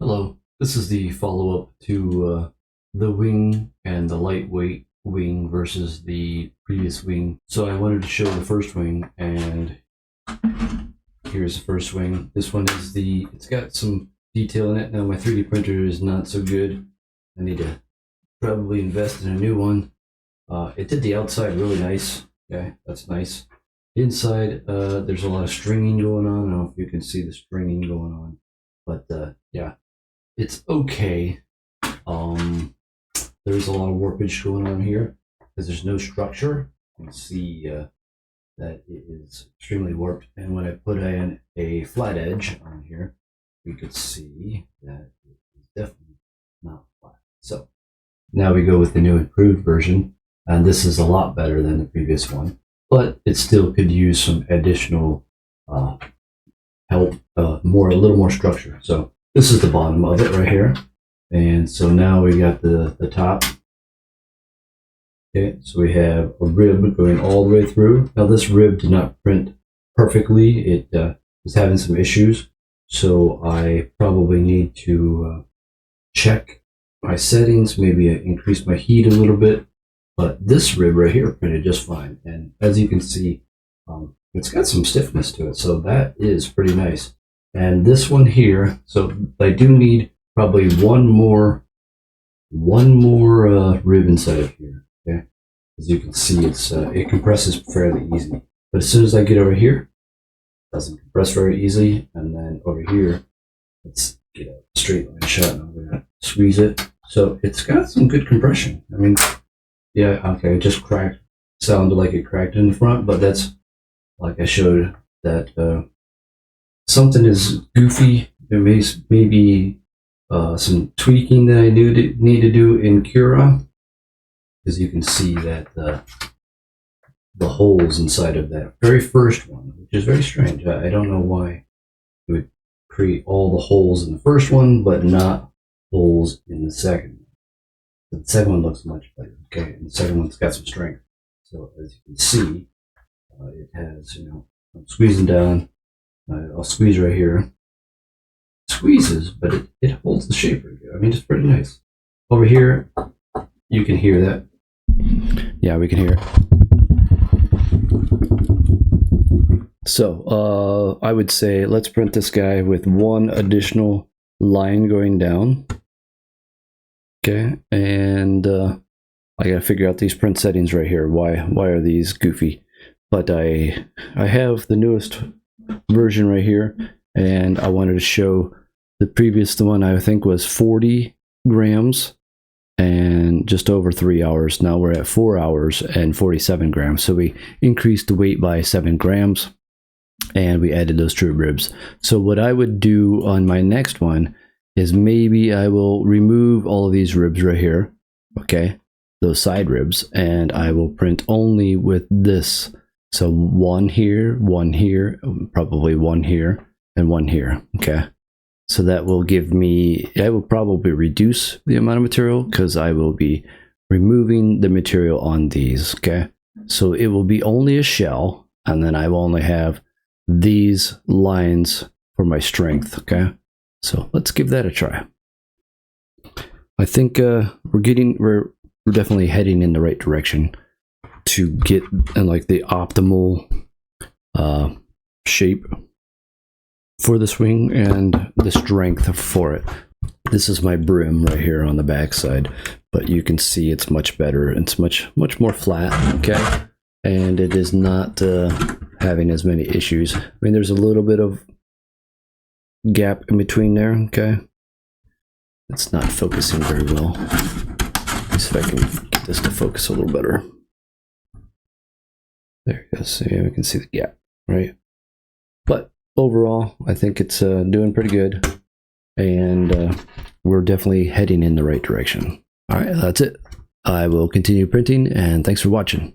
Hello, this is the follow-up to the wing and the lightweight wing versus the previous wing. So I wanted to show the first wing, and here's the first wing. This one is it's got some detail in it. Now my 3D printer is not so good. I need to probably invest in a new one. It did the outside really nice. Okay, that's nice. Inside, there's a lot of stringing going on. I don't know if you can see the stringing going on, but yeah. It's okay. There's a lot of warpage going on here because there's no structure. You can see that it is extremely warped. And when I put in a flat edge on here, we could see that it is definitely not flat. So now we go with the new improved version, and this is a lot better than the previous one, but it still could use some additional help, a little more structure. So this is the bottom of it right here. And so now we got the top. Okay, so we have a rib going all the way through. Now this rib did not print perfectly. It was having some issues. So I probably need to check my settings, maybe increase my heat a little bit. But this rib right here printed just fine. And as you can see, it's got some stiffness to it. So that is pretty nice. And this one here, so I do need probably one more rib inside of here. Okay, as you can see, it compresses fairly easy. But as soon as I get over here, it doesn't compress very easily. And then over here, let's get a straight line shot, and I'm gonna squeeze it. So it's got some good compression. I mean, yeah, okay, it just cracked. Sounded like it cracked in the front, but that's like I showed that. Something is goofy. There may be some tweaking that I need to do in Cura, because you can see that the holes inside of that very first one, which is very strange. I don't know why it would create all the holes in the first one, but not holes in the second one. The second one looks much better. Okay, and the second one's got some strength. So as you can see, it has, I'm squeezing down. I'll squeeze right here. Squeezes, but it holds the shape right here. I mean, it's pretty nice. Over here, you can hear that. Yeah, we can hear it. So, I would say let's print this guy with one additional line going down. Okay, and I gotta figure out these print settings right here. Why are these goofy? But I have the newest version right here, and I wanted to show the one I think was 40 grams and just over 3 hours. Now we're at 4 hours and 47 grams. So we increased the weight by 7 grams and we added those true ribs. So what I would do on my next one is maybe I will remove all of these ribs right here, okay, those side ribs, and I will print only with this. So one here, probably one here, and one here, okay? So that will give me, I will probably reduce the amount of material because I will be removing the material on these, okay? So it will be only a shell, and then I will only have these lines for my strength, okay? So let's give that a try. I think we're definitely heading in the right direction to get like the optimal shape for the swing and the strength for it. This is my brim right here on the back side, but you can see it's much better. It's much more flat, okay, and it is not having as many issues. I mean, there's a little bit of gap in between there, okay. It's not focusing very well. Let's see if I can get this to focus a little better. There you go. So yeah, we can see the gap, right? But overall, I think it's doing pretty good, and we're definitely heading in the right direction. All right, that's it. I will continue printing, and thanks for watching.